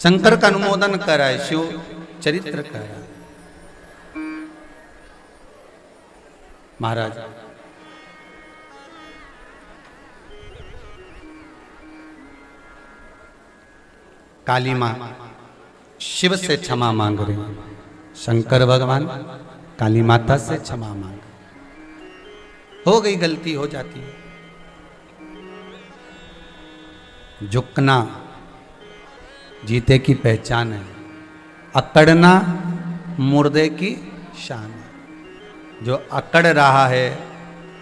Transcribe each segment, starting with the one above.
शंकर का अनुमोदन कराए, शिव चरित्र कराए। महाराज काली मां शिव से क्षमा मांग रहे हैं, शंकर भगवान काली माता से क्षमा मांग, हो गई गलती हो जाती है। झुकना जीते की पहचान है, अकड़ना मुर्दे की शान है। जो अकड़ रहा है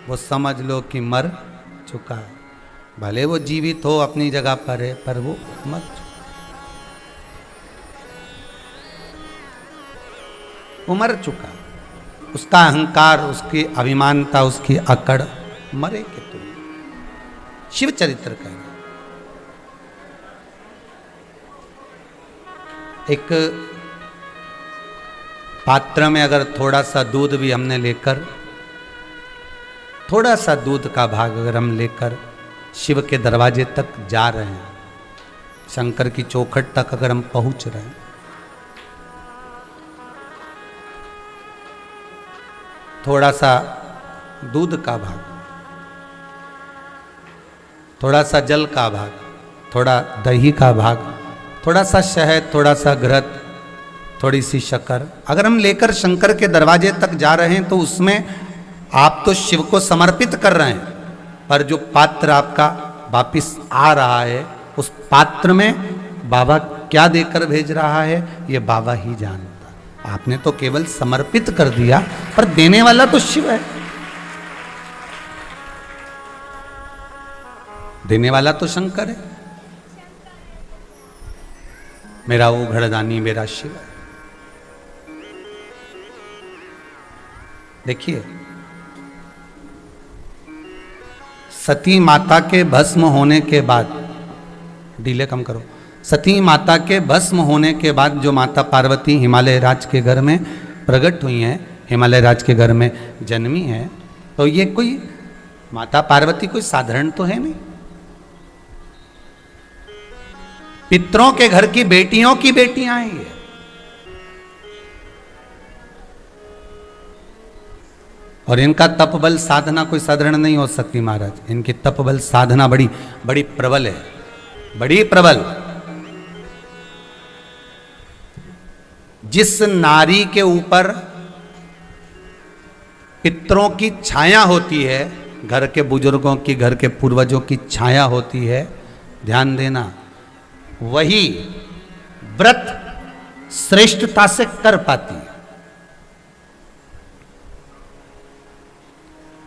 वो समझ लो कि मर चुका है, भले वो जीवित हो अपनी जगह पर है पर वो मर चुका, वो मर चुका। उसका अहंकार, उसकी अभिमानता, उसकी अकड़ मरे के तुम। शिव चरित्र का एक पात्र में अगर थोड़ा सा दूध भी हमने लेकर, थोड़ा सा दूध का भाग अगर हम लेकर शिव के दरवाजे तक जा रहे हैं, शंकर की चौखट तक अगर हम पहुंच रहे हैं, थोड़ा सा दूध का भाग, थोड़ा सा जल का भाग, थोड़ा दही का भाग, थोड़ा सा शहद, थोड़ा सा घृत, थोड़ी सी शक्कर अगर हम लेकर शंकर के दरवाजे तक जा रहे हैं तो उसमें आप तो शिव को समर्पित कर रहे हैं, पर जो पात्र आपका वापिस आ रहा है उस पात्र में बाबा क्या देकर भेज रहा है ये बाबा ही जानता। आपने तो केवल समर्पित कर दिया, पर देने वाला तो शिव है, देने वाला तो शंकर है। मेरा वो घड़दानी मेरा शिव है। देखिए, सती माता के भस्म होने के बाद, डीले कम करो, सती माता के भस्म होने के बाद जो माता पार्वती हिमालय राज के घर में प्रकट हुई हैं, हिमालय राज के घर में जन्मी है, तो ये कोई माता पार्वती कोई साधारण तो है नहीं, पितरों के घर की बेटियों की बेटियां हैं ये। और इनका तपबल साधना कोई साधारण नहीं हो सकती महाराज, इनकी तपबल साधना बड़ी बड़ी प्रबल है, बड़ी प्रबल। जिस नारी के ऊपर पितरों की छाया होती है, घर के बुजुर्गों की, घर के पूर्वजों की छाया होती है, ध्यान देना, वही व्रत श्रेष्ठता से कर पाती है।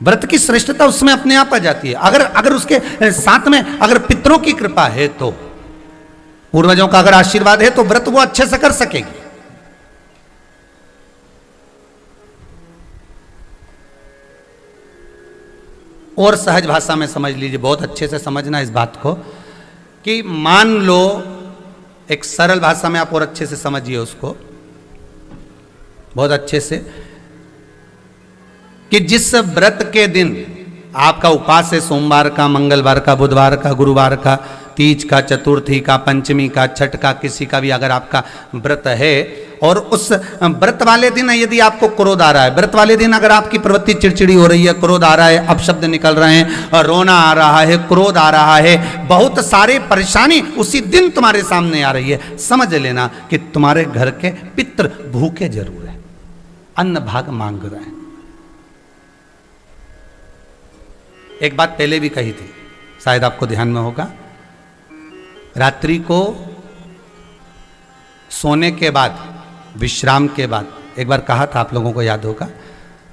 व्रत की श्रेष्ठता उसमें अपने आप आ जाती है। अगर उसके साथ में अगर पितरों की कृपा है, तो पूर्वजों का अगर आशीर्वाद है, तो व्रत वो अच्छे से कर सकेगी। और सहज भाषा में समझ लीजिए, बहुत अच्छे से समझना इस बात को, कि मान लो, एक सरल भाषा में आप और अच्छे से समझिए उसको, बहुत अच्छे से, कि जिस व्रत के दिन आपका उपास है, सोमवार का, मंगलवार का, बुधवार का, गुरुवार का, तीज का, चतुर्थी का, पंचमी का, छठ का, किसी का भी अगर आपका व्रत है, और उस व्रत वाले दिन यदि आपको क्रोध आ रहा है, व्रत वाले दिन अगर आपकी प्रवृत्ति चिड़चिड़ी हो रही है, क्रोध आ रहा है, अपशब्द निकल रहे हैं, और रोना आ रहा है, क्रोध आ रहा है, बहुत सारे परेशानी उसी दिन तुम्हारे सामने आ रही है, समझ लेना कि तुम्हारे घर के पितृ भूखे जरूर है, अन्न भाग मांग रहे हैं। एक बात पहले भी कही थी, शायद आपको ध्यान में होगा, रात्रि को सोने के बाद, विश्राम के बाद, एक बार कहा था, आप लोगों को याद होगा,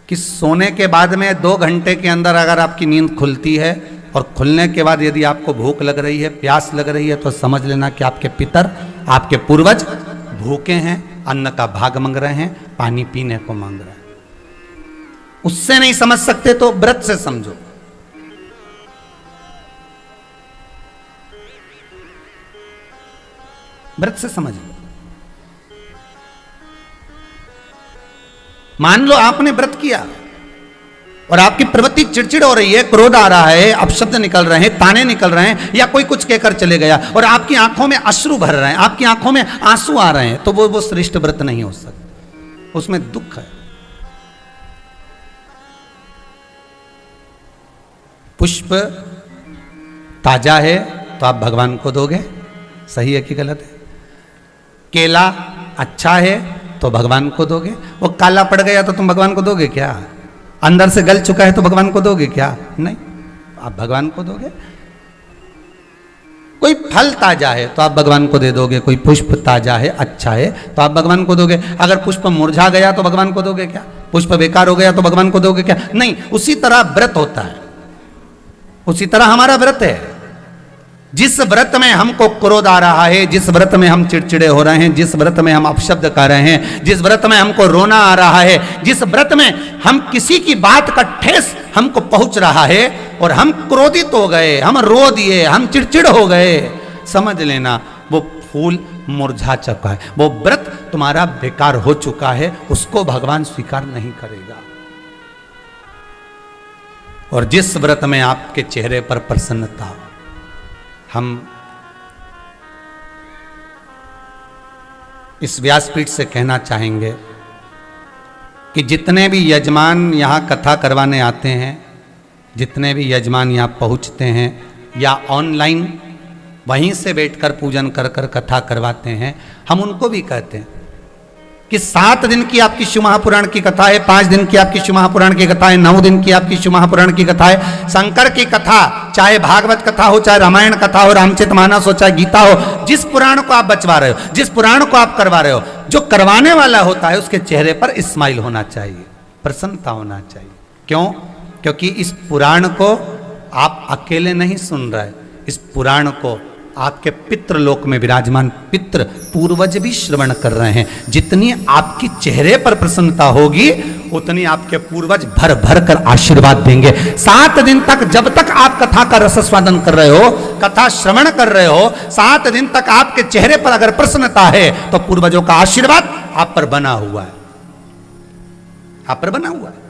कि सोने के बाद में 2 घंटे के अंदर अगर आपकी नींद खुलती है, और खुलने के बाद यदि आपको भूख लग रही है, प्यास लग रही है, तो समझ लेना कि आपके पितर, आपके पूर्वज भूखे हैं, अन्न का भाग मांग रहे हैं, पानी पीने को मांग रहे हैं। उससे नहीं समझ सकते तो व्रत से समझो। व्रत से समझ लो। मान लो आपने व्रत किया, और आपकी प्रवृत्ति चिड़चिड़ हो रही है, क्रोध आ रहा है, अपशब्द निकल रहे हैं, ताने निकल रहे हैं, या कोई कुछ कहकर चले गया और आपकी आंखों में अश्रु भर रहे हैं, आपकी आंखों में आंसू आ रहे हैं, तो वो श्रेष्ठ व्रत नहीं हो सकता, उसमें दुख है। पुष्प ताजा है तो आप भगवान को दोगे, सही है कि गलत है? केला अच्छा है तो भगवान को दोगे, वो काला पड़ गया तो तुम भगवान को दोगे क्या? अंदर से गल चुका है तो भगवान को दोगे क्या? नहीं, आप भगवान को दोगे। कोई फल ताजा है तो आप भगवान को दे दोगे, कोई पुष्प ताजा है अच्छा है तो आप भगवान को दोगे। अगर पुष्प मुरझा गया तो भगवान को दोगे क्या? पुष्प बेकार हो गया तो भगवान को दोगे क्या? नहीं। उसी तरह व्रत होता है, उसी तरह हमारा व्रत है। जिस व्रत में हमको क्रोध आ रहा है, जिस व्रत में हम चिड़चिड़े हो रहे हैं, जिस व्रत में हम अपशब्द कर रहे हैं, जिस व्रत में हमको रोना आ रहा है, जिस व्रत में हम किसी की बात का ठेस हमको पहुंच रहा है और हम क्रोधित हो गए, हम रो दिए, हम चिड़चिड़ हो गए, समझ लेना वो फूल मुरझा चुका है, वो व्रत तुम्हारा बेकार हो चुका है, उसको भगवान स्वीकार नहीं करेगा। और जिस व्रत में आपके चेहरे पर प्रसन्नता हो, हम इस व्यासपीठ से कहना चाहेंगे कि जितने भी यजमान यहाँ कथा करवाने आते हैं, जितने भी यजमान यहाँ पहुँचते हैं या ऑनलाइन वहीं से बैठकर पूजन कर कर कथा करवाते हैं, हम उनको भी कहते हैं कि 7 दिन की आपकी शिव महापुराण की कथा है, 5 दिन की आपकी शिव महापुराण की कथा है, 9 दिन की आपकी शिव महापुराण की कथा है। शंकर की कथा, चाहे भागवत कथा हो, चाहे रामायण कथा हो, रामचरितमानस हो, चाहे गीता हो, जिस पुराण को आप बचवा रहे हो, जिस पुराण को आप करवा रहे हो, जो करवाने वाला होता है उसके चेहरे पर स्माइल होना चाहिए, प्रसन्नता होना चाहिए। क्यों? क्योंकि इस पुराण को आप अकेले नहीं सुन रहे, इस पुराण को आपके पितृलोक में विराजमान पितृ पूर्वज भी श्रवण कर रहे हैं। जितनी आपकी चेहरे पर प्रसन्नता होगी उतनी आपके पूर्वज भर भर कर आशीर्वाद देंगे। 7 दिन तक, जब तक आप कथा का रसस्वादन कर रहे हो, कथा श्रवण कर रहे हो, 7 दिन तक आपके चेहरे पर अगर प्रसन्नता है तो पूर्वजों का आशीर्वाद आप पर बना हुआ है, आप पर बना हुआ है।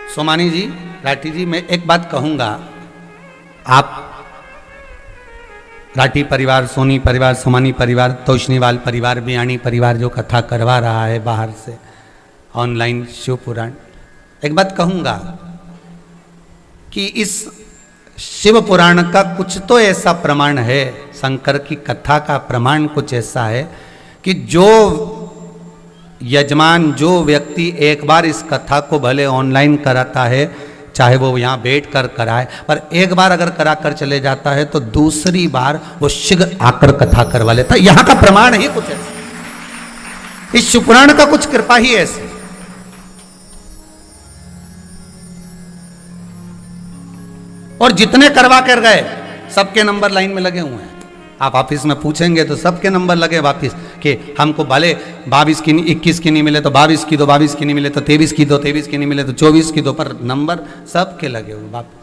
सोमानी जी, राठी जी, मैं एक बात कहूंगा, आप राठी परिवार, सोनी परिवार, सोमानी परिवार, तोशनीवाल परिवार, बियाणी परिवार जो कथा करवा रहा है बाहर से ऑनलाइन शिव पुराण, एक बात कहूंगा कि इस शिव पुराण का कुछ तो ऐसा प्रमाण है, शंकर की कथा का प्रमाण कुछ ऐसा है कि जो यजमान, जो व्यक्ति एक बार इस कथा को भले ऑनलाइन कराता है, चाहे वो यहाँ बैठ कर कराए, पर एक बार अगर करा कर चले जाता है तो दूसरी बार वो शीघ्र आकर कथा करवा लेता है। यहाँ का प्रमाण ही कुछ ऐसा, इस शिवपुराण का कुछ कृपा ही ऐसी। और जितने करवा कर गए सबके नंबर लाइन में लगे हुए हैं। आप ऑफिस में पूछेंगे तो सबके नंबर लगे वापिस कि हमको भले 22 की नहीं, 21 की नहीं मिले तो 22 की दो, 22 की नहीं मिले तो 23 की दो, 23 की नहीं मिले तो 24 की दो, पर नंबर सबके लगे हुए वापिस।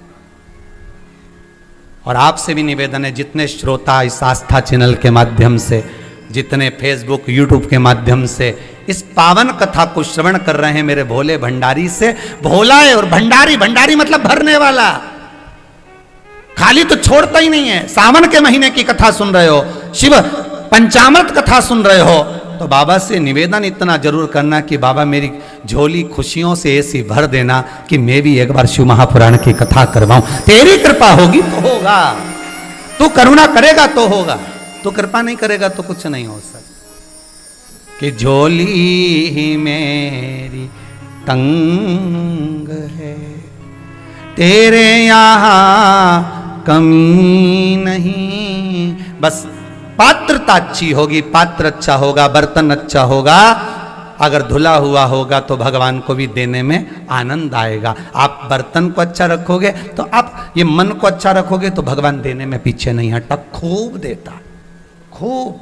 और आपसे भी निवेदन है, जितने श्रोता इस आस्था चैनल के माध्यम से, जितने फेसबुक यूट्यूब के माध्यम से इस पावन कथा को श्रवण कर रहे हैं, मेरे भोले भंडारी से, भोला है और भंडारी, भंडारी मतलब भरने वाला, खाली तो छोड़ता ही नहीं है। सावन के महीने की कथा सुन रहे हो, शिव पंचामृत कथा सुन रहे हो, तो बाबा से निवेदन इतना जरूर करना कि बाबा मेरी झोली खुशियों से ऐसी भर देना कि मैं भी एक बार शिव महापुराण की कथा करवाऊं। तेरी कृपा होगी तो होगा, तू करुणा करेगा तो होगा, तू कृपा नहीं करेगा तो कुछ नहीं हो सकता। कि झोली ही मेरी तंग है, तेरे यहाँ कमी नहीं, बस पात्रता अच्छी होगी, पात्र अच्छा होगा, बर्तन अच्छा होगा, अगर धुला हुआ होगा तो भगवान को भी देने में आनंद आएगा। आप बर्तन को अच्छा रखोगे तो आप ये मन को अच्छा रखोगे तो भगवान देने में पीछे नहीं हटता, खूब देता, खूब।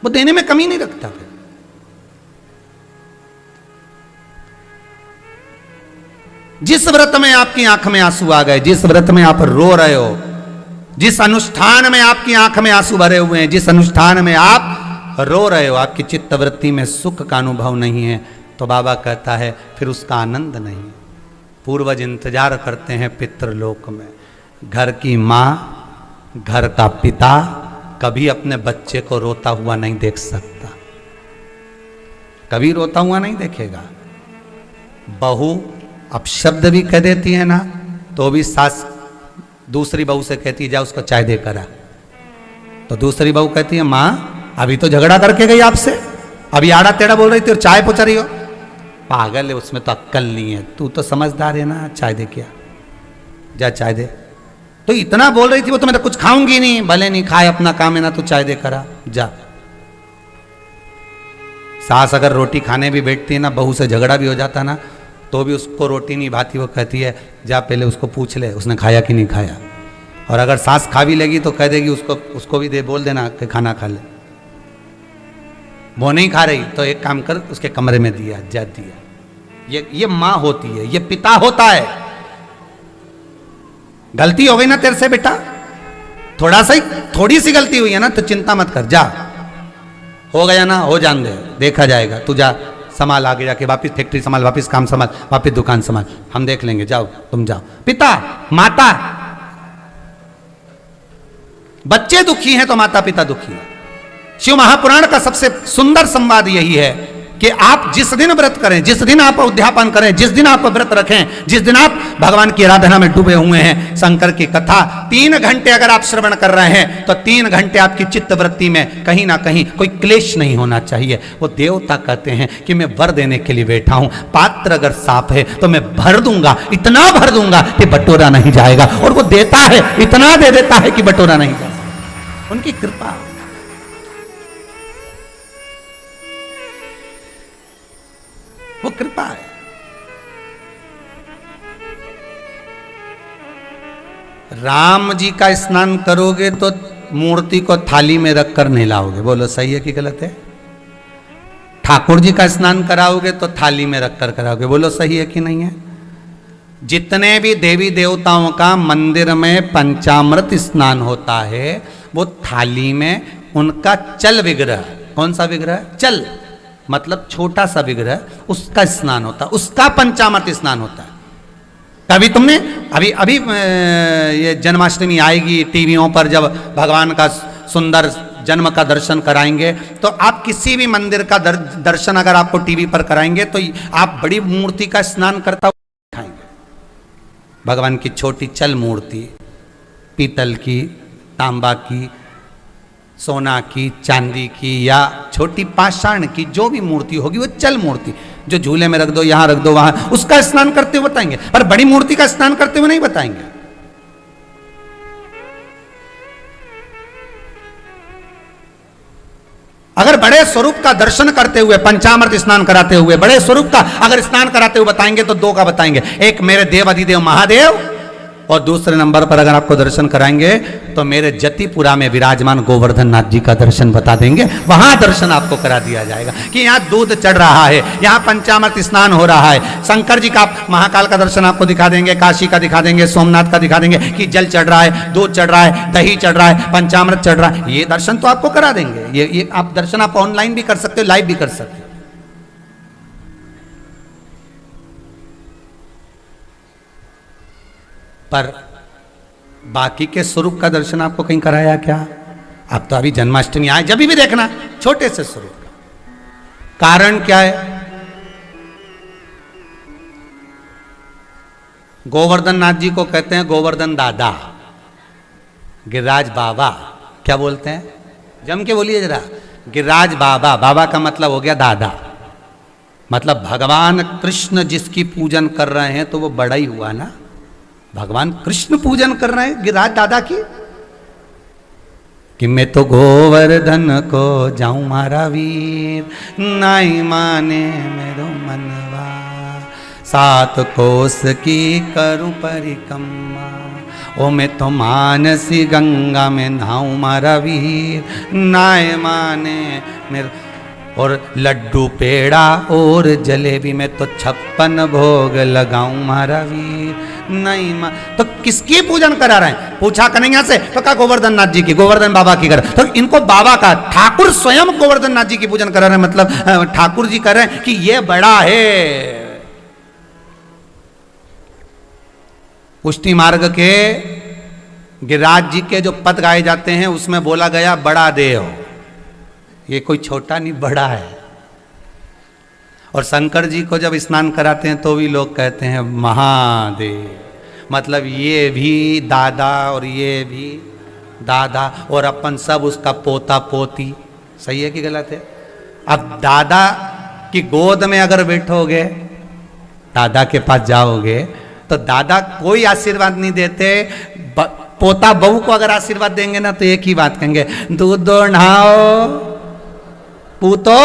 वो देने में कमी नहीं रखता। फिर जिस व्रत में आपकी आंख में आंसू आ गए, जिस व्रत में आप रो रहे हो, जिस अनुष्ठान में आपकी आंख में आंसू भरे हुए हैं, जिस अनुष्ठान में आप रो रहे हो, आपकी चित्तवृत्ति में सुख का अनुभव नहीं है, तो बाबा कहता है फिर उसका आनंद नहीं। पूर्वज इंतजार करते हैं पितृलोक में। घर की माँ, घर का पिता कभी अपने बच्चे को रोता हुआ नहीं देख सकता, कभी रोता हुआ नहीं देखेगा। बहू अपशब्द भी कह देती है ना, तो भी सास दूसरी बहू से कहती है जा उसको चाय दे करा, तो दूसरी बहू कहती है माँ अभी तो झगड़ा करके गई आपसे, अभी आड़ा टेढ़ा बोल रही थी और चाय पूछ रही हो। पागल है, उसमें तो अक्कल नहीं है, तू तो समझदार है ना, चाय दे क्या, जा चाय दे। तो इतना बोल रही थी वो, तो मैं तो कुछ खाऊंगी नहीं, भले नहीं खाए अपना काम है ना, तू चाय दे करा जा। सास अगर रोटी खाने भी बैठती है ना, बहू से झगड़ा भी हो जाता ना, तो भी उसको रोटी नहीं भाती, वो कहती है जा पहले उसको पूछ ले उसने खाया कि नहीं खाया। और अगर सास खा भी लेगी तो कह देगी उसको भी दे, बोल देना कि खाना खा ले। वो नहीं खा रही तो एक काम कर, उसके कमरे में दिया, जा दिया। ये माँ होती है, ये पिता होता है। गलती हो गई ना तेरे से बेटा, थोड़ी सी गलती हुई है ना, तो चिंता मत कर, जा हो गया ना, हो जान दे, देखा जाएगा, तू जा संभाल, आगे जाके वापिस फैक्ट्री संभाल, वापिस काम संभाल, वापिस दुकान संभाल, हम देख लेंगे, जाओ तुम जाओ। पिता माता, बच्चे दुखी हैं तो माता पिता दुखी है। शिव महापुराण का सबसे सुंदर संवाद यही है कि आप जिस दिन व्रत करें, जिस दिन आप उद्यापन करें, जिस दिन आप व्रत रखें, जिस दिन आप भगवान की आराधना में डूबे हुए हैं, शंकर की कथा 3 घंटे अगर आप श्रवण कर रहे हैं तो 3 घंटे आपकी चित्तवृत्ति में कहीं ना कहीं कोई क्लेश नहीं होना चाहिए। वो देवता कहते हैं कि मैं वर देने के लिए बैठा हूं, पात्र अगर साफ है तो मैं भर दूंगा, इतना भर दूंगा कि बटोरा नहीं जाएगा। और वो देता है, इतना दे देता है कि बटोरा नहीं जाएगा, उनकी कृपा। वो कृपा है। राम जी का स्नान करोगे तो मूर्ति को थाली में रखकर नहलाओगे, बोलो सही है कि गलत है? ठाकुर जी का स्नान कराओगे तो थाली में रखकर कराओगे, बोलो सही है कि नहीं है? जितने भी देवी देवताओं का मंदिर में पंचामृत स्नान होता है वो थाली में उनका चल विग्रह, कौन सा विग्रह? चल मतलब छोटा सा विग्रह, उसका स्नान होता है, उसका पंचामृत स्नान होता है। कभी तुमने अभी ये जन्माष्टमी आएगी टीवियों पर, जब भगवान का सुंदर जन्म का दर्शन कराएंगे, तो आप किसी भी मंदिर का दर्शन अगर आपको टीवी पर कराएंगे तो आप बड़ी मूर्ति का स्नान करता हुआ दिखाएंगे। भगवान की छोटी चल मूर्ति, पीतल की, तांबा की, सोना की, चांदी की या छोटी पाषाण की, जो भी मूर्ति होगी वो चल मूर्ति, जो झूले में रख दो, यहां रख दो, वहां, उसका स्नान करते हुए बताएंगे, पर बड़ी मूर्ति का स्नान करते हुए नहीं बताएंगे। अगर बड़े स्वरूप का दर्शन करते हुए, पंचामृत स्नान कराते हुए, बड़े स्वरूप का अगर स्नान कराते हुए बताएंगे तो 2 का बताएंगे, एक मेरे देव अधिदेव महादेव, और दूसरे नंबर पर अगर आपको दर्शन कराएंगे तो मेरे जतिपुरा में विराजमान गोवर्धन नाथ जी का दर्शन बता देंगे, वहां दर्शन आपको करा दिया जाएगा कि यहाँ दूध चढ़ रहा है, यहाँ पंचामृत स्नान हो रहा है। शंकर जी का, महाकाल का दर्शन आपको दिखा देंगे, काशी का दिखा देंगे, सोमनाथ का दिखा देंगे कि जल चढ़ रहा है, दूध चढ़ रहा है, दही चढ़ रहा है, पंचामृत चढ़ रहा है, ये दर्शन तो आपको करा देंगे। ये आप दर्शन आप ऑनलाइन भी कर सकते हो, लाइव भी कर सकते हो। पर बाकी के स्वरूप का दर्शन आपको कहीं कराया क्या? अब तो अभी जन्माष्टमी आए, जब भी देखना छोटे से स्वरूप का। कारण क्या है? गोवर्धन नाथ जी को कहते हैं गोवर्धन दादा, गिरिराज बाबा। क्या बोलते हैं? जम के बोलिए जरा, गिरिराज बाबा। बाबा का मतलब हो गया दादा, मतलब भगवान कृष्ण जिसकी पूजन कर रहे हैं तो वो बड़ा ही हुआ ना, भगवान कृष्ण पूजन कर रहे हैं गिरिराज दादा की, कि मैं तो गोवर्धन को जाऊं मारा वीर, नाई माने मेरो मनवा, 7 कोस की करूं परिक्रमा, ओ मैं तो मानसी गंगा में नहाऊं मारा वीर, नाय माने मेरे। और लड्डू पेड़ा और जलेबी में तो 56 भोग लगाऊं महावीर नहीं तो किसकी पूजन करा रहे हैं? पूछा कन्हैया से तो कहा गोवर्धन नाथ जी की, गोवर्धन बाबा की कर। तो इनको बाबा का, ठाकुर स्वयं गोवर्धन नाथ जी की पूजन करा रहे हैं, मतलब ठाकुर जी कर रहे हैं कि ये बड़ा है। पुष्टि मार्ग के गिरिराज जी के जो पद गाए जाते हैं उसमें बोला गया बड़ा देव, ये कोई छोटा नहीं बड़ा है। और शंकर जी को जब स्नान कराते हैं तो भी लोग कहते हैं महादेव, मतलब ये भी दादा और ये भी दादा और अपन सब उसका पोता पोती। सही है कि गलत है? अब दादा की गोद में अगर बैठोगे, दादा के पास जाओगे तो दादा कोई आशीर्वाद नहीं देते, पोता बहू को अगर आशीर्वाद देंगे ना तो एक ही बात कहेंगे, दूध दो नहाओ पूतो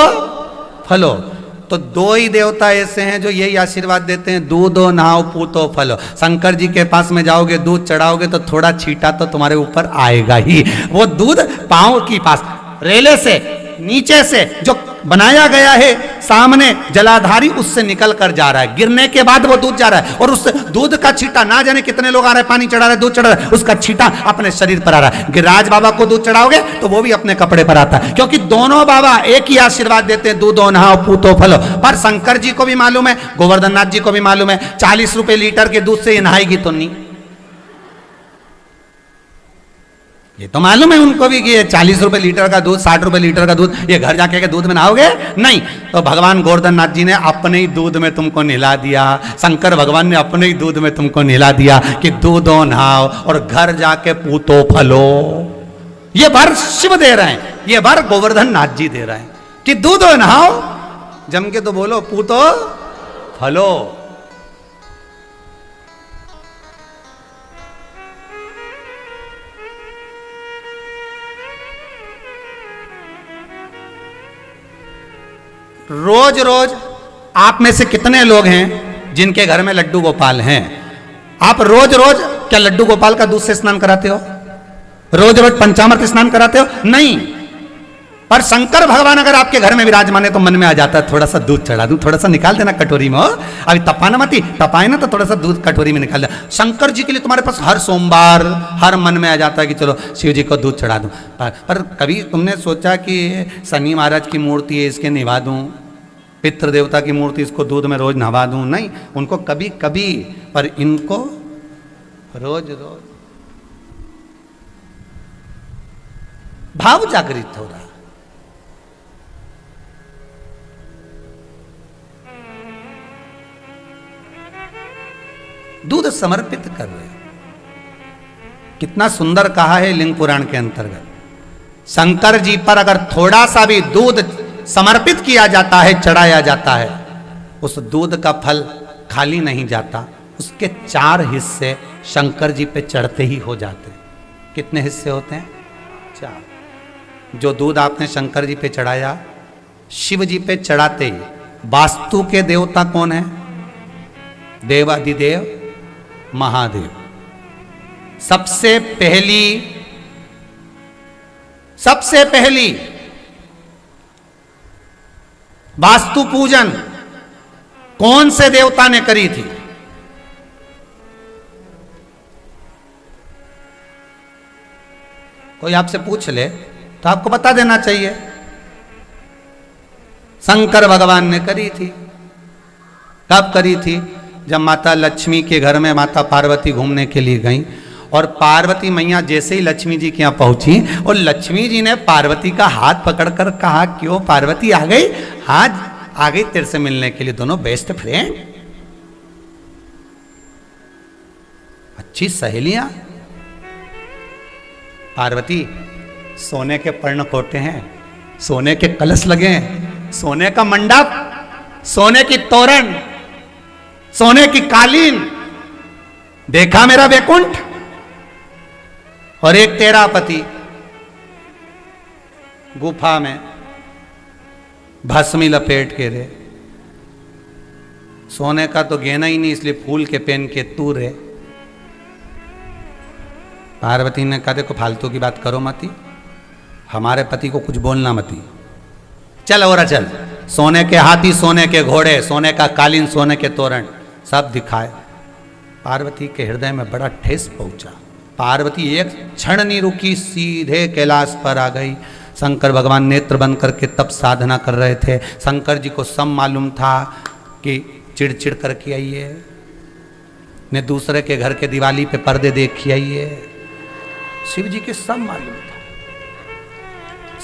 फलो। तो दो ही देवता ऐसे हैं जो यही आशीर्वाद देते हैं, दूधो नहाओ पूतो फलो। शंकर जी के पास में जाओगे, दूध चढ़ाओगे तो थोड़ा छींटा तो तुम्हारे ऊपर आएगा ही। वो दूध पांव की पास रेले से नीचे से जो बनाया गया है सामने जलाधारी, उससे निकल कर जा रहा है, गिरने के बाद वो दूध जा रहा है और उस दूध का छींटा, ना जाने कितने लोग आ रहे हैं पानी चढ़ा रहे, दूध चढ़ा रहे, उसका छींटा अपने शरीर पर आ रहा है। गिरिराज बाबा को दूध चढ़ाओगे तो वो भी अपने कपड़े पर आता है, क्योंकि दोनों बाबा एक ही आशीर्वाद देते हैं, दूधो नहाओ पूतो फलो। पर शंकर जी को भी मालूम है, गोवर्धन नाथ जी को भी मालूम है, 40 रुपए लीटर के दूध से ये नहाएगी तो नहीं। ये तो मालूम है उनको भी कि ये 40 रुपए लीटर का दूध, 60 रुपए लीटर का दूध, ये घर जाके के दूध में नहाओगे नहीं। तो भगवान गोवर्धन नाथ जी ने अपने ही दूध में तुमको नहला दिया, शंकर भगवान ने अपने ही दूध में तुमको नहला दिया कि दूधो नहाओ और घर जाके पूतो फलो। ये भर शिव दे रहे हैं, ये भर गोवर्धन नाथ जी दे रहे हैं कि दूधो नहाओ, जम के तो बोलो पूतो फलो। रोज रोज आप में से कितने लोग हैं जिनके घर में लड्डू गोपाल हैं? आप रोज रोज क्या लड्डू गोपाल का दूध से स्नान कराते हो? रोज रोज पंचामृत स्नान कराते हो? नहीं। पर शंकर भगवान अगर आपके घर में विराजमान है तो मन में आ जाता है थोड़ा सा दूध चढ़ा दूं, थोड़ा सा निकाल देना कटोरी में। अभी तपाना मती, तपाए ना तो थोड़ा सा दूध कटोरी में निकाल देना। शंकर जी के लिए तुम्हारे पास हर सोमवार हर मन में आ जाता है कि चलो शिव जी को दूध चढ़ा दूं। पर कभी तुमने सोचा कि शनि महाराज की मूर्ति है इसके निभा दूं, पितृ देवता की मूर्ति इसको दूध में रोज नहवा दूं? नहीं, उनको कभी कभी, पर इनको रोज रोज। भाव जागृत हो रहा, दूध समर्पित कर रहे। कितना सुंदर कहा है लिंग पुराण के अंतर्गत, शंकर जी पर अगर थोड़ा सा भी दूध समर्पित किया जाता है, चढ़ाया जाता है, उस दूध का फल खाली नहीं जाता, उसके 4 हिस्से शंकर जी पे चढ़ते ही हो जाते हैं। कितने हिस्से होते हैं? 4। जो दूध आपने शंकर जी पे चढ़ाया, शिव जी पे चढ़ाते ही, वास्तु के देवता कौन है? देवाधिदेव महादेव। सबसे पहली वास्तु पूजन कौन से देवता ने करी थी? कोई आपसे पूछ ले तो आपको बता देना चाहिए। शंकर भगवान ने करी थी। कब करी थी? जब माता लक्ष्मी के घर में माता पार्वती घूमने के लिए गई और पार्वती मैया जैसे ही लक्ष्मी जी के यहाँ पहुंची और लक्ष्मी जी ने पार्वती का हाथ पकड़कर कहा, क्यों पार्वती आ गई? आज आ गई तेरे से मिलने के लिए, दोनों बेस्ट फ्रेंड, अच्छी सहेलियां। पार्वती, सोने के पर्णकोटे हैं, सोने के कलश लगे हैं, सोने का मंडप, सोने की तोरण, सोने की कालीन, देखा मेरा वैकुंठ? और एक तेरा पति गुफा में भस्मी लपेट के रे, सोने का तो गहना ही नहीं, इसलिए फूल के पहन के तू रे। पार्वती ने कहा, देखो फालतू की बात करो मती, हमारे पति को कुछ बोलना मती, चल और चल, सोने के हाथी, सोने के घोड़े, सोने का कालीन, सोने के तोरण सब दिखाए। पार्वती के हृदय में बड़ा ठेस पहुंचा। पार्वती एक क्षण नहीं रुकी, सीधे कैलाश पर आ गई। शंकर भगवान नेत्र बंद करके तब साधना कर रहे थे। शंकर जी को सब मालूम था कि चिड़चिड़ करके आई है, ने दूसरे के घर के दिवाली पे पर्दे देखी आई है। शिव जी के सब मालूम था,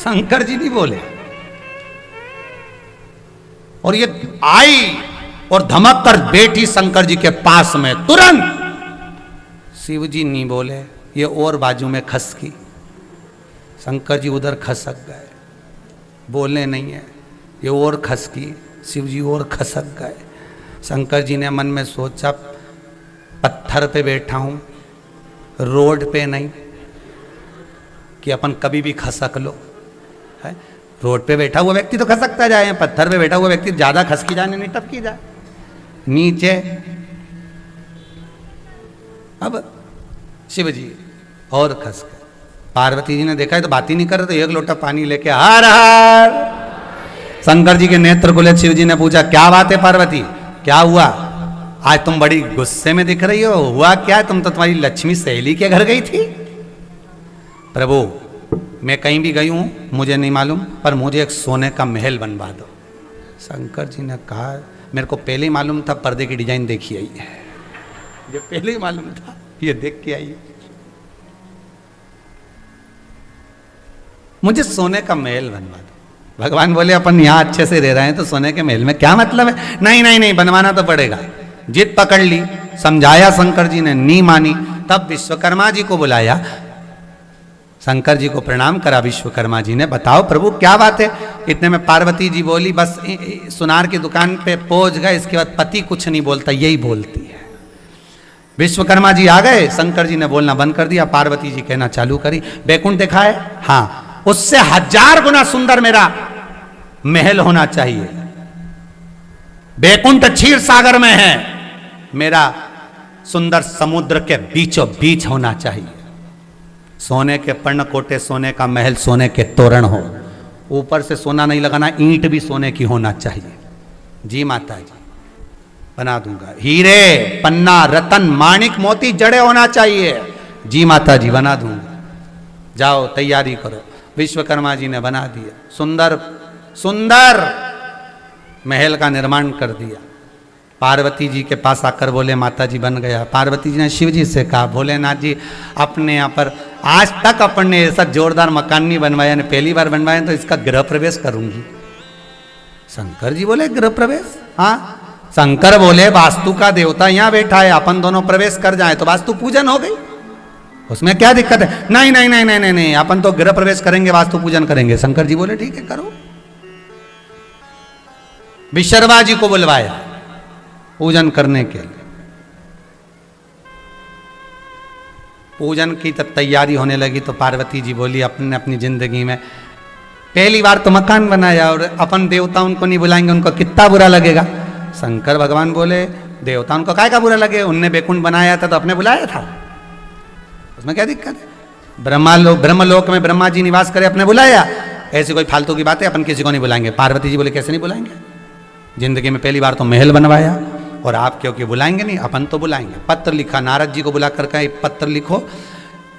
शंकर जी नहीं बोले। और ये आई और धमक कर बैठी शंकर जी के पास में तुरंत। शिव जी नहीं बोले, ये और बाजू में खसकी। शंकर जी उधर खसक गए, बोले नहीं है। ये और खसकी, शिव जी और खसक गए। शंकर जी ने मन में सोचा, पत्थर पे बैठा हूं, रोड पे नहीं कि अपन कभी भी खसक लो है। रोड पे बैठा हुआ व्यक्ति तो खसकता जाए, पत्थर पे बैठा हुआ व्यक्ति ज्यादा खसकी जाए नहीं टपकी जाए नीचे। अब शिव जी और खस गए। पार्वती जी ने देखा है तो बात ही नहीं कर रहे, तो एक लोटा पानी लेके हर हर। शंकर जी के नेत्र खुले। शिव जी ने पूछा, क्या बात है पार्वती, क्या हुआ? आज तुम बड़ी गुस्से में दिख रही हो, हुआ क्या? तुम तो तुम्हारी लक्ष्मी सहेली के घर गई थी। प्रभु, मैं कहीं भी गई हूं मुझे नहीं मालूम, पर मुझे एक सोने का महल बनवा दो। शंकर जी ने कहा, मेरे को पहले ही मालूम था, पर्दे की डिजाइन देखी आई है, ये पहले ही मालूम था, ये देख के आई है। मुझे सोने का महल बनवा दो। भगवान बोले, अपन यहां अच्छे से रह रहे हैं तो सोने के महल में क्या मतलब है? नहीं नहीं नहीं, बनवाना तो पड़ेगा। जिद पकड़ ली, समझाया शंकर जी ने, नहीं मानी। तब विश्वकर्मा जी को बुलाया। शंकर जी को प्रणाम करा विश्वकर्मा जी ने, बताओ प्रभु क्या बात है? इतने में पार्वती जी बोली, बस सुनार की दुकान पे पहुंच गए, इसके बाद पति कुछ नहीं बोलता, यही बोलती है। विश्वकर्मा जी आ गए, शंकर जी ने बोलना बंद कर दिया, पार्वती जी कहना चालू करी। बैकुंठ देखा है? हाँ, उससे 1000 गुना सुंदर मेरा महल होना चाहिए। बैकुंठ क्षीर सागर में है, मेरा सुंदर समुद्र के बीचों बीच होना चाहिए। सोने के पर्णकोटे, सोने का महल, सोने के तोरण हो, ऊपर से सोना नहीं लगाना, ईंट भी सोने की होना चाहिए। जी माता जी, बना दूंगा। हीरे पन्ना रतन माणिक मोती जड़े होना चाहिए। जी माता जी, बना दूंगा। जाओ तैयारी करो। विश्वकर्मा जी ने बना दिया, सुंदर सुंदर महल का निर्माण कर दिया। पार्वती जी के पास आकर बोले, माता जी बन गया। पार्वती जी ने शिव जी से कहा, भोलेनाथ जी, अपने यहाँ पर आज तक अपन ने ऐसा जोरदार मकान नहीं बनवाया, ने पहली बार बनवाया, तो इसका गृह प्रवेश करूंगी। शंकर जी बोले, गृह प्रवेश? हाँ। शंकर बोले, वास्तु का देवता यहाँ बैठा है, अपन दोनों प्रवेश कर जाए तो वास्तु पूजन हो गई, उसमें क्या दिक्कत है? नहीं नहीं नहीं नहीं नहीं नहीं, अपन तो गृह प्रवेश करेंगे, वास्तु पूजन करेंगे। शंकर जी बोले, ठीक है करो। विशर्वा जी को बुलवाया पूजन करने के लिए। पूजन की तब तैयारी होने लगी तो पार्वती जी बोली, अपने अपनी जिंदगी में पहली बार तो मकान बनाया और अपन देवता उनको नहीं बुलाएंगे, उनको कितना बुरा लगेगा। शंकर भगवान बोले, देवता उनको काय का बुरा लगे, उनने बैकुंठ बनाया था तो अपने बुलाया था, उसमें क्या दिक्कत है? ब्रह्मलोक में ब्रह्मा जी निवास करे, अपने बुलाया, ऐसी कोई फालतू की बात है, अपन किसी को नहीं बुलाएंगे। पार्वती जी बोले, कैसे नहीं बुलाएंगे? जिंदगी में पहली बार तो महल बनवाया और आप क्योंकि बुलाएंगे नहीं, अपन तो बुलाएंगे। पत्र लिखा, नारद जी को बुला कर कहा, पत्र लिखो,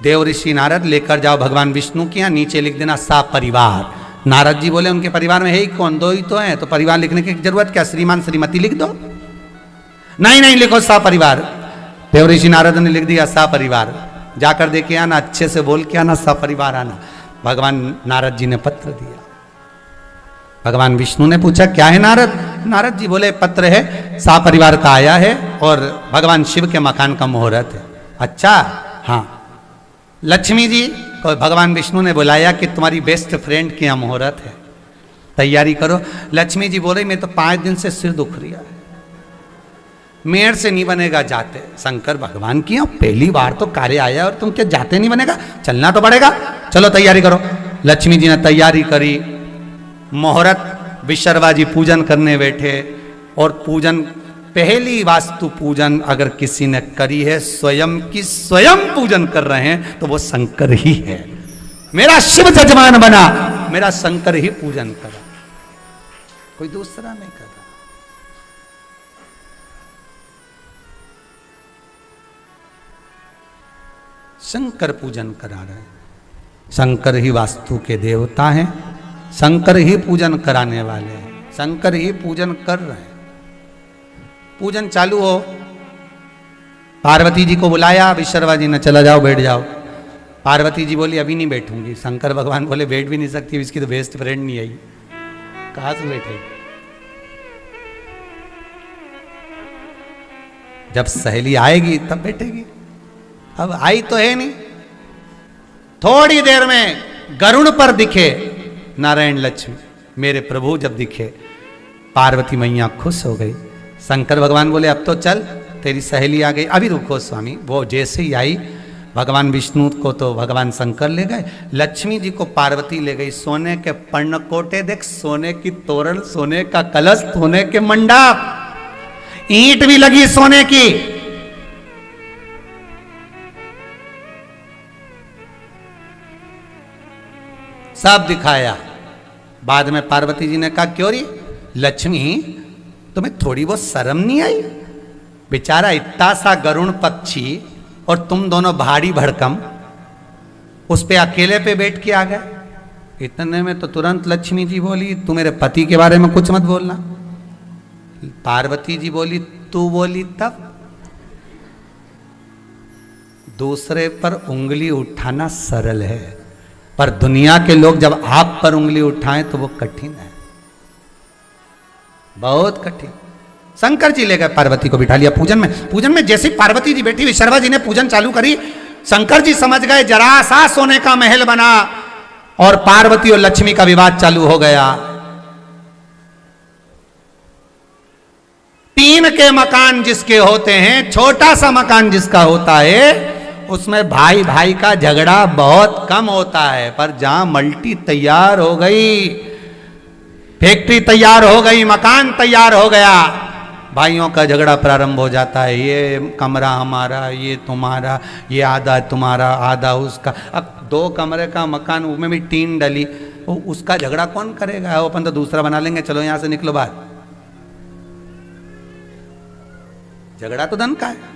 देव ऋषि नारद लेकर जाओ भगवान विष्णु के यहाँ, नीचे लिख देना सा परिवार। नारद जी बोले, उनके परिवार में है ही कौन, 2 ही तो हैं, तो परिवार लिखने की जरूरत क्या, श्रीमान श्रीमती लिख दो। नहीं नहीं, लिखो सा परिवार। देव ऋषि नारद ने लिख दिया सा परिवार। जाकर देखे आना, अच्छे से बोल के आना, सा परिवार आना। भगवान नारद जी ने पत्र दिया। भगवान विष्णु ने पूछा, क्या है नारद? नारद जी बोले, पत्र है, सा परिवार का आया है और भगवान शिव के मकान का मुहूर्त है। अच्छा, हाँ। लक्ष्मी जी को भगवान विष्णु ने बुलाया कि तुम्हारी बेस्ट फ्रेंड के यहाँ मुहूर्त है, तैयारी करो। लक्ष्मी जी बोले, मैं तो 5 दिन से सिर दुख रहा है, मेड़ से नहीं बनेगा जाते। शंकर भगवान की यहाँ पहली बार तो कार्य आया और तुम क्या जाते नहीं बनेगा, चलना तो पड़ेगा, चलो तैयारी करो। लक्ष्मी जी ने तैयारी करी, मुहूर्त, विशर्वा जी पूजन करने बैठे। और पूजन, पहली वास्तु पूजन अगर किसी ने करी है, स्वयं की स्वयं पूजन कर रहे हैं, तो वो शंकर ही है। मेरा शिव जजमान बना, मेरा शंकर ही पूजन करा। कोई दूसरा नहीं कर रहा। शंकर पूजन करा रहे हैं। शंकर ही वास्तु के देवता हैं, शंकर ही पूजन कराने वाले हैं, शंकर ही पूजन कर रहे हैं। पूजन चालू हो, पार्वती जी को बुलाया, विश्वकर्मा जी ने चला जाओ बैठ जाओ। पार्वती जी बोली अभी नहीं बैठूंगी। शंकर भगवान बोले बैठ भी नहीं सकती, इसकी तो बेस्ट फ्रेंड नहीं आई, कहां से बैठेगी। जब सहेली आएगी तब बैठेगी, अब आई तो है नहीं। थोड़ी देर में गरुड़ पर दिखे नारायण लक्ष्मी, मेरे प्रभु जब दिखे, पार्वती मैया खुश हो गई। शंकर भगवान बोले अब तो चल, तेरी सहेली आ गई। अभी रुको स्वामी। वो जैसे ही आई, भगवान विष्णु को तो भगवान शंकर ले गए, लक्ष्मी जी को पार्वती ले गई। सोने के पर्णकोटे देख, सोने की तोरण, सोने का कलश, सोने के मंडप, ईंट भी लगी सोने की। सब दिखाया। बाद में पार्वती जी ने कहा क्यों री लक्ष्मी, तुम्हें थोड़ी बहुत शर्म नहीं आई? बेचारा इतना सा गरुड़ पक्षी और तुम दोनों भारी भड़कम उस पे अकेले पे बैठ के आ गए। इतने में तो तुरंत लक्ष्मी जी बोली तू मेरे पति के बारे में कुछ मत बोलना। पार्वती जी बोली तू बोली तब? दूसरे पर उंगली उठाना सरल है, पर दुनिया के लोग जब आप पर उंगली उठाएं तो वो कठिन है, बहुत कठिन। शंकर जी ले गए, पार्वती को बिठा लिया पूजन में। पूजन में जैसे पार्वती जी बैठी, विश्वकर्मा जी ने पूजन चालू करी। शंकर जी समझ गए जरा सा सोने का महल बना और पार्वती और लक्ष्मी का विवाद चालू हो गया। 3 के मकान जिसके होते हैं, छोटा सा मकान जिसका होता है, उसमें भाई भाई का झगड़ा बहुत कम होता है। पर जहां मल्टी तैयार हो गई, फैक्ट्री तैयार हो गई, मकान तैयार हो गया, भाइयों का झगड़ा प्रारंभ हो जाता है। ये कमरा हमारा, ये तुम्हारा, ये आधा तुम्हारा आधा उसका। अब 2 कमरे का मकान, उसमें भी टीन डली, उसका झगड़ा कौन करेगा? वो अपन तो दूसरा बना लेंगे, चलो यहां से निकलो बाहर। झगड़ा तो धन का है।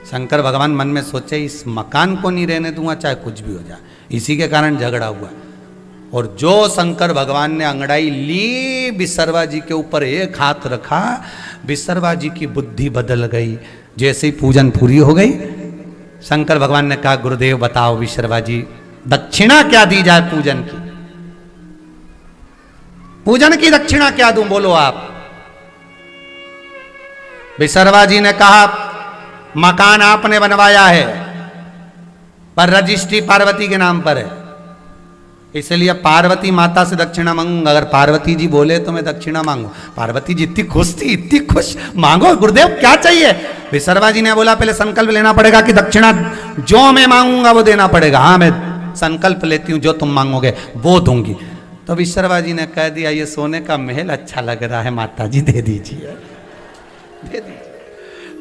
शंकर भगवान मन में सोचे इस मकान को नहीं रहने दूंगा चाहे कुछ भी हो जाए, इसी के कारण झगड़ा हुआ। और जो शंकर भगवान ने अंगड़ाई ली, विश्वकर्मा जी के ऊपर एक हाथ रखा, विश्वकर्मा जी की बुद्धि बदल गई। जैसे ही पूजन पूरी हो गई, शंकर भगवान ने कहा गुरुदेव बताओ विश्वकर्मा जी दक्षिणा क्या दी जाए पूजन की? पूजन की दक्षिणा क्या दूं, बोलो आप। विश्वकर्मा जी ने कहा मकान आपने बनवाया है पर रजिस्ट्री पार्वती के नाम पर है, इसलिए पार्वती माता से दक्षिणा मांगूंगा। अगर पार्वती जी बोले तो मैं दक्षिणा मांगू। पार्वती जी इतनी खुश थी, इतनी खुश, मांगो गुरुदेव क्या चाहिए। विश्वकर्मा जी ने बोला पहले संकल्प लेना पड़ेगा कि दक्षिणा जो मैं मांगूंगा वो देना पड़ेगा। हाँ मैं संकल्प लेती हूँ, जो तुम मांगोगे वो दूंगी। तो विश्वकर्मा जी ने कह दिया ये सोने का महल अच्छा लग रहा है, माता जी दे दीजिए, दे दीजिए।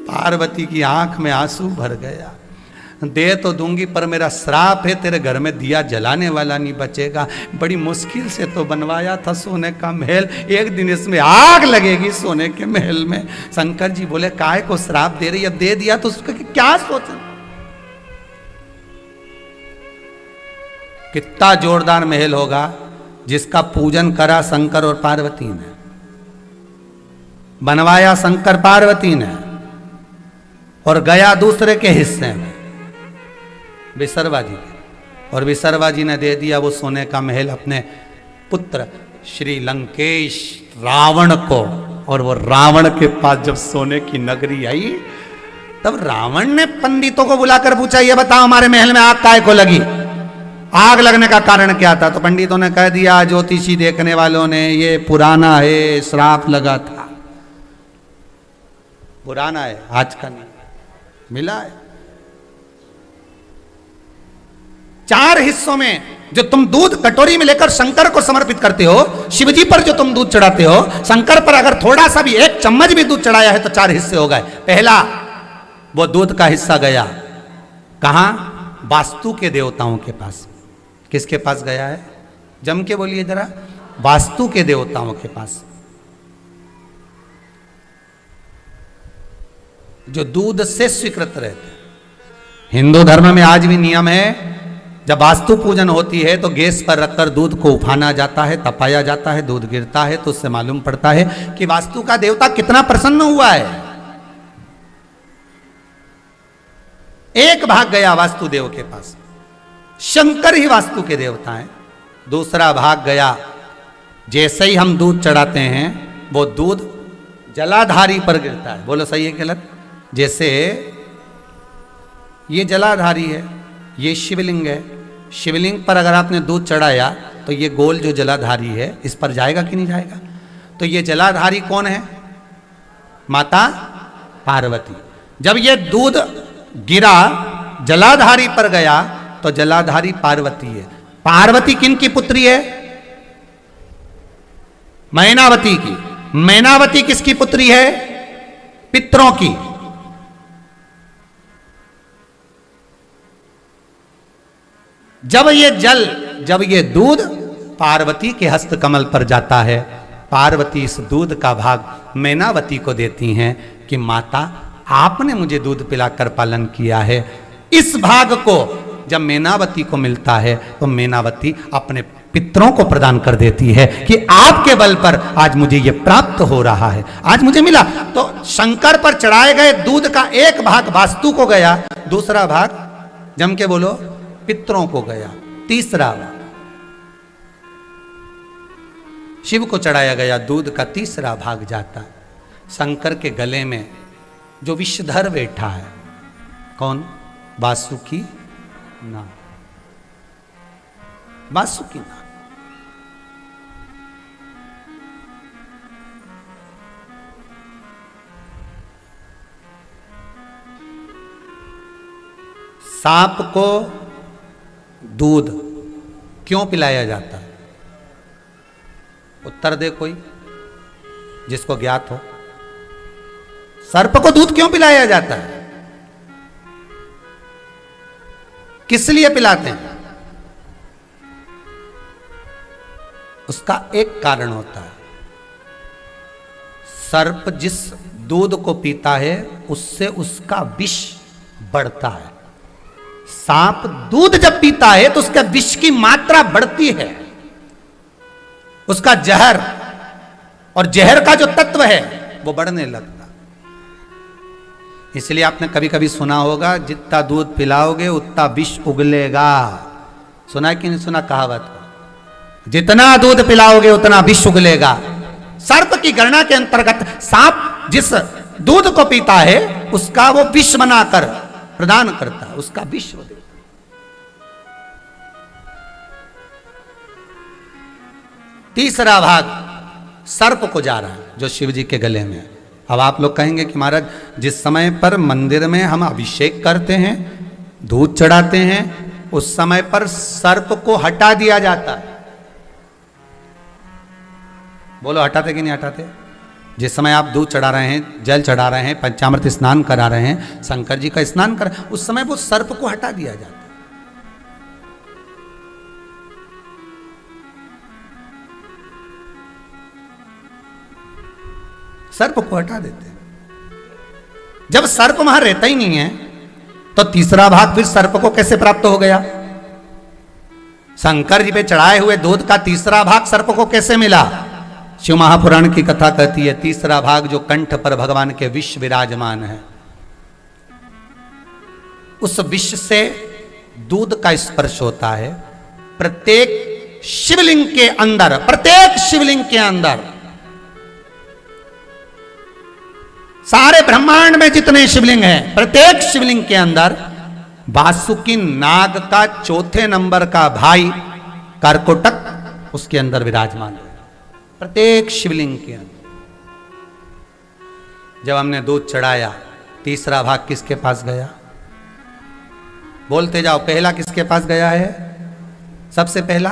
पार्वती की आंख में आंसू भर गया। दे तो दूंगी पर मेरा श्राप है, तेरे घर में दिया जलाने वाला नहीं बचेगा। बड़ी मुश्किल से तो बनवाया था सोने का महल, एक दिन इसमें आग लगेगी सोने के महल में। शंकर जी बोले काहे को श्राप दे रही, अब दे दिया तो उसका क्या सोच। कितना जोरदार महल होगा जिसका पूजन करा शंकर और पार्वती ने, बनवाया शंकर पार्वती ने, और गया दूसरे के हिस्से में विश्वकर्मा जी के। और विश्वकर्मा जी ने दे दिया वो सोने का महल अपने पुत्र श्री लंकेश रावण को। और वो रावण के पास जब सोने की नगरी आई, तब रावण ने पंडितों को बुलाकर पूछा ये बताओ हमारे महल में आग काहे को लगी, आग लगने का कारण क्या था? तो पंडितों ने कह दिया ज्योतिषी देखने वालों ने, ये पुराना है, श्राप लगा था। पुराना है, आज का नहीं, मिला है। 4 हिस्सों में जो तुम दूध कटोरी में लेकर शंकर को समर्पित करते हो, शिवजी पर जो तुम दूध चढ़ाते हो, शंकर पर अगर थोड़ा सा भी 1 चम्मच भी दूध चढ़ाया है तो 4 हिस्से हो गए। पहला वो दूध का हिस्सा गया कहां? वास्तु के देवताओं के पास। किसके पास गया है? जम के बोलिए जरा। वास्तु के देवताओं के पास, जो दूध से स्वीकृत रहते हैं। हिंदू धर्म में आज भी नियम है, जब वास्तु पूजन होती है तो गैस पर रखकर दूध को उफाना जाता है, तपाया जाता है, दूध गिरता है, तो उससे मालूम पड़ता है कि वास्तु का देवता कितना प्रसन्न हुआ है। एक भाग गया वास्तुदेव के पास, शंकर ही वास्तु के देवता हैं। दूसरा भाग गया, जैसे ही हम दूध चढ़ाते हैं वो दूध जलाधारी पर गिरता है। बोलो सही है कि गलत? जैसे ये जलाधारी है, ये शिवलिंग है, शिवलिंग पर अगर आपने दूध चढ़ाया तो ये गोल जो जलाधारी है इस पर जाएगा कि नहीं जाएगा? तो ये जलाधारी कौन है? माता पार्वती। जब ये दूध गिरा जलाधारी पर गया तो जलाधारी पार्वती है। पार्वती किन की पुत्री है? मैनावती की। मैनावती किसकी पुत्री है? पितरों की। जब ये दूध पार्वती के हस्त कमल पर जाता है, पार्वती इस दूध का भाग मैनावती को देती हैं कि माता आपने मुझे दूध पिलाकर पालन किया है। इस भाग को जब मैनावती को मिलता है तो मैनावती अपने पितरों को प्रदान कर देती है कि आपके बल पर आज मुझे ये प्राप्त हो रहा है, आज मुझे मिला। तो शंकर पर चढ़ाए गए दूध का एक भाग वास्तु को गया, दूसरा भाग जम के बोलो पितरों को गया, तीसरा भाग शिव को चढ़ाया गया दूध का तीसरा भाग जाता है शंकर के गले में जो विषधर बैठा है। कौन? वासुकी नाग। वासुकी नाग। सांप को दूध क्यों पिलाया जाता है? उत्तर दे कोई जिसको ज्ञात हो। सर्प को दूध क्यों पिलाया जाता है? किस लिए पिलाते हैं? उसका एक कारण होता है, सर्प जिस दूध को पीता है उससे उसका विष बढ़ता है। सांप दूध जब पीता है तो उसका विष की मात्रा बढ़ती है, उसका जहर और जहर का जो तत्व है वो बढ़ने लगता। इसलिए आपने कभी कभी सुना होगा, जितना दूध पिलाओगे उतना विष उगलेगा। सुना है कि नहीं सुना कहावत को? जितना दूध पिलाओगे उतना विष उगलेगा। सर्प की गणना के अंतर्गत सांप जिस दूध को पीता है उसका वो विष बनाकर प्रदान करता है, उसका विष हो देता। तीसरा भाग सर्प को जा रहा है जो शिव जी के गले में है। अब आप लोग कहेंगे कि महाराज जिस समय पर मंदिर में हम अभिषेक करते हैं, दूध चढ़ाते हैं, उस समय पर सर्प को हटा दिया जाता है। बोलो हटाते कि नहीं हटाते? जिस समय आप दूध चढ़ा रहे हैं, जल चढ़ा रहे हैं, पंचामृत स्नान करा रहे हैं, शंकर जी का स्नान कर, उस समय वो सर्प को हटा दिया जाता है। सर्प को हटा देते हैं। जब सर्प वहां रहता ही नहीं है तो तीसरा भाग फिर सर्प को कैसे प्राप्त हो गया? शंकर जी पे चढ़ाए हुए दूध का तीसरा भाग सर्प को कैसे मिला? शिव महापुराण की कथा कहती है तीसरा भाग जो कंठ पर भगवान के विष विराजमान है, उस विष से दूध का स्पर्श होता है। प्रत्येक शिवलिंग के अंदर, प्रत्येक शिवलिंग के अंदर, सारे ब्रह्मांड में जितने शिवलिंग हैं, प्रत्येक शिवलिंग के अंदर वासुकी नाग का चौथे नंबर का भाई कर्कोटक उसके अंदर विराजमान है। प्रत्येक शिवलिंग के अंदर। जब हमने दूध चढ़ाया, तीसरा भाग किसके पास गया? बोलते जाओ, पहला किसके पास गया है? सबसे पहला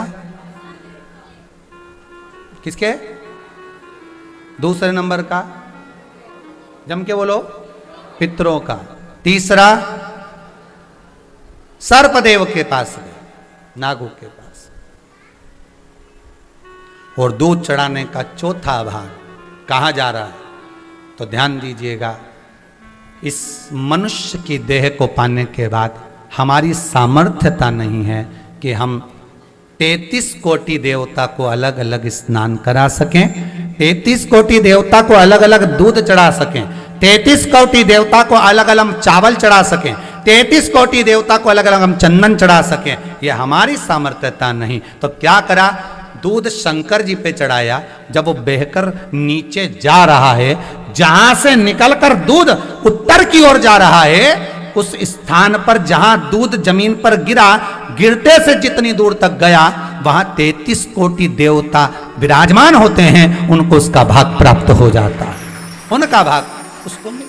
किसके? दूसरे नंबर का, जम के बोलो, पितरों का। तीसरा सर्पदेव के पास गया, नागों के पास। और दूध चढ़ाने का चौथा भाग कहाँ जा रहा है? तो ध्यान दीजिएगा, इस मनुष्य की देह को पाने के बाद हमारी सामर्थ्यता नहीं है कि हम 33 कोटि देवता को अलग अलग स्नान करा सकें, 33 कोटि देवता को अलग अलग दूध चढ़ा सकें, 33 कोटि देवता को अलग अलग चावल चढ़ा सकें, 33 कोटि देवता को अलग अलग हम चंदन चढ़ा सकें। यह हमारी सामर्थ्यता नहीं। तो क्या करा? दूध शंकर जी पे चढ़ाया। जब वो बहकर नीचे जा रहा है, जहां से निकलकर दूध उत्तर की ओर जा रहा है, उस स्थान पर जहां दूध जमीन पर गिरा, गिरते से जितनी दूर तक गया, वहां 33 कोटि देवता विराजमान होते हैं, उनको उसका भाग प्राप्त हो जाता है, उनका भाग उसको मिल गया।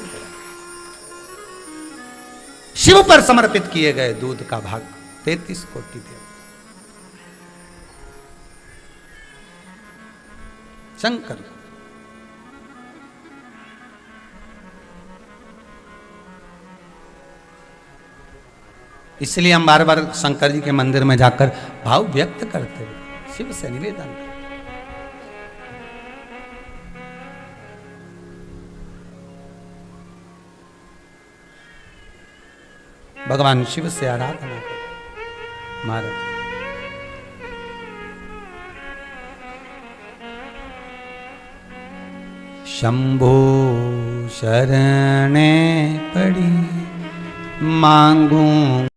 शिव पर समर्पित किए गए दूध का भाग 33 कोटि देवता। शंकर इसलिए हम बार बार शंकर जी के मंदिर में जाकर भाव व्यक्त करते हैं, शिव से निवेदन करते। भगवान शिव से आराधना करते महाराज। शंभो शरणे पड़ी मांगू